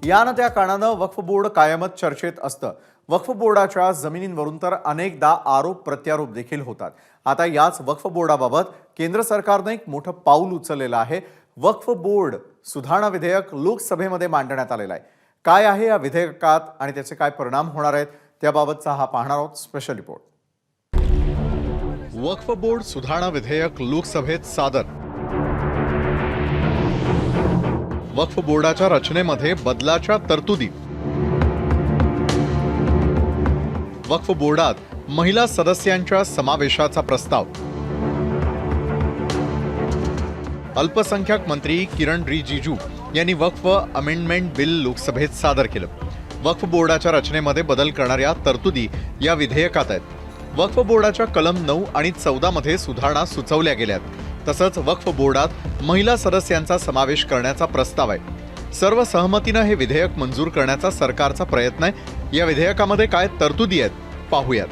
यानं त्या कारणानं वक्फ बोर्ड कायमच चर्चेत असतं। वक्फ बोर्डाच्या जमिनींवरून तर अनेकदा आरोप प्रत्यारोप देखील होतात। आता याच वक्फ बोर्डाबाबत केंद्र सरकारने एक मोठं पाऊल उचललेलं आहे। वक्फ बोर्ड सुधारणा विधेयक लोकसभेमध्ये मांडण्यात आलेलं आहे। काय आहे या विधेयकात आणि त्याचे काय परिणाम होणार आहेत त्याबाबतचा हा पाहणार आहोत स्पेशल रिपोर्ट। वक्फ बोर्ड सुधारणा विधेयक लोकसभेत सादर। वक्फ बोर्डाच्या रचनेमध्ये बदलाच्या तरतुदी। वक्फ बोर्डात महिला सदस्यांच्या समावेशाचा प्रस्ताव। अल्पसंख्याक मंत्री किरण रिजिजू यांनी वक्फ अमेंडमेंट बिल लोकसभेत सादर केलं। वक्फ बोर्डाच्या रचनेमध्ये बदल करणाऱ्या तरतुदी या विधेयकात आहेत। वक्फ बोर्डाच्या कलम 9 आणि 14 मध्ये सुधारणा सुचवल्या गेल्यात। तसंच वक्फ बोर्डात महिला सदस्यांचा समावेश करण्याचा प्रस्ताव आहे। सर्व सहमतीनं हे विधेयक मंजूर करण्याचा सरकारचा प्रयत्न आहे। या विधेयकामध्ये काय तरतुदी आहेत पाहूयात।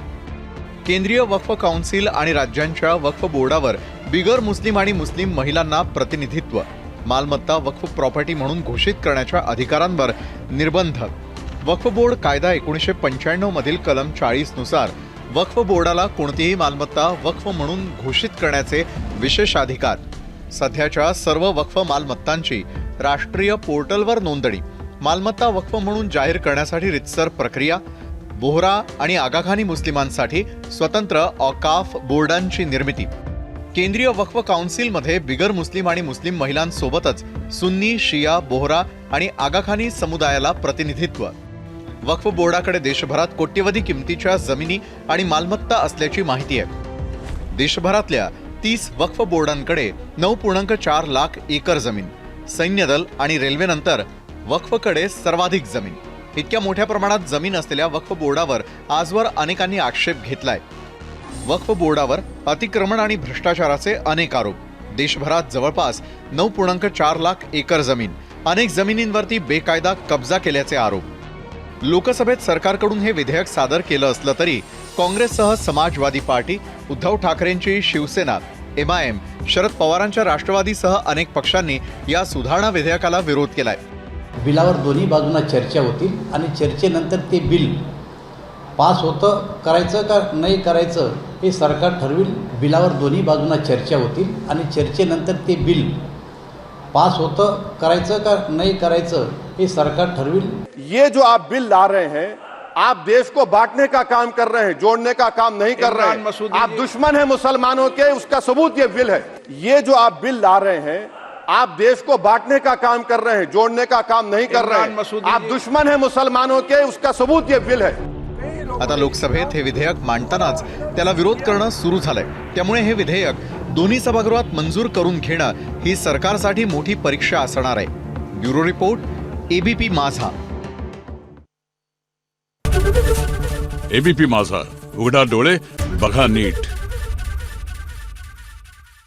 केंद्रीय वक्फ काउन्सिल आणि राज्यांच्या वक्फ बोर्डावर बिगर मुस्लिम आणि मुस्लिम महिलांना प्रतिनिधित्व, मालमत्ता वक्फ प्रॉपर्टी म्हणून घोषित करण्याच्या अधिकारांवर निर्बंध। वक्फ बोर्ड कायदा 1995 मधील कलम 40 नुसार वक्फ बोर्डाला कोणतीही मालमत्ता वक्फ म्हणून घोषित करण्याचे विशेष अधिकार। सध्याच्या सर्व वक्फ मालमत्तांची राष्ट्रीय पोर्टलवर नोंदणी, मालमत्ता वक्फ म्हणून जाहीर करण्यासाठी रितसर प्रक्रिया, बोहरा आणि आगाखानी मुस्लिमांसाठी स्वतंत्र औकाफ बोर्डांची निर्मिती। केंद्रीय वक्फ काउन्सिलमध्ये बिगर मुस्लिम आणि मुस्लिम महिलांसोबतच सुन्नी, शिया, बोहरा आणि आगाखानी समुदायाला प्रतिनिधित्व। वक्फ बोर्डाकडे देशभरात कोट्यवधी किमतीच्या जमिनी आणि मालमत्ता असल्याची माहिती आहे। देशभरातल्या 30 वक्फ बोर्डांकडे 9.4 लाख एकर जमीन, सैन्य दल आणि रेल्वेनंतर वक्फकडे सर्वाधिक जमीन। इतक्या मोठ्या प्रमाणात जमीन असलेल्या वक्फ बोर्डावर आजवर अनेकांनी आक्षेप घेतलाय। वक्फ बोर्डावर अतिक्रमण आणि भ्रष्टाचाराचे अनेक आरोप। देशभरात जवळपास 9.4 लाख एकर जमीन, अनेक जमिनींवरती बेकायदा कब्जा केल्याचे आरोप। लोकसभेत सरकारकडून हे विधेयक सादर केलं असलं तरी काँग्रेससह समाजवादी पार्टी, उद्धव ठाकरेंची शिवसेना, MIM, शरद पवारांच्या राष्ट्रवादीसह अनेक पक्षांनी या सुधारणा विधेयकाला विरोध केलाय। बिलावर दोन्ही बाजूंना चर्चा होतील आणि चर्चेनंतर ते बिल पास होतं करायचं का नाही करायचं हे सरकार ठरवेल। बिलावर दोन्ही बाजूंना चर्चा होतील आणि चर्चेनंतर ते बिल पास होतं करायचं का नहीं करायचं ये सरकार ठरवेल। ये जो आप बिल ला रहे हैं, आप देश को बांटने का काम कर रहे हैं, जोड़ने का काम नहीं कर रहे हैं। आप दुश्मन हैं मुसलमानों के, उसका सबूत ये बिल है। ये जो आप बिल ला रहे हैं, आप देश को बांटने का काम कर रहे हैं, जोड़ने का काम नहीं कर रहे हैं। आप दुश्मन हैं मुसलमानों के, उसका सबूत ये बिल है। आता लोकसभेत हे विधेयक मांडतानाच त्याला विरोध करणं सुरू झालंय। त्यामुळे हे विधेयक दोन्ही सभागृहात मंजूर करून घेणं ही सरकारसाठी मोठी परीक्षा असणार आहे। ब्युरो रिपोर्ट, ABP माझा। ABP माझा, उघडा डोळे बघा नीट।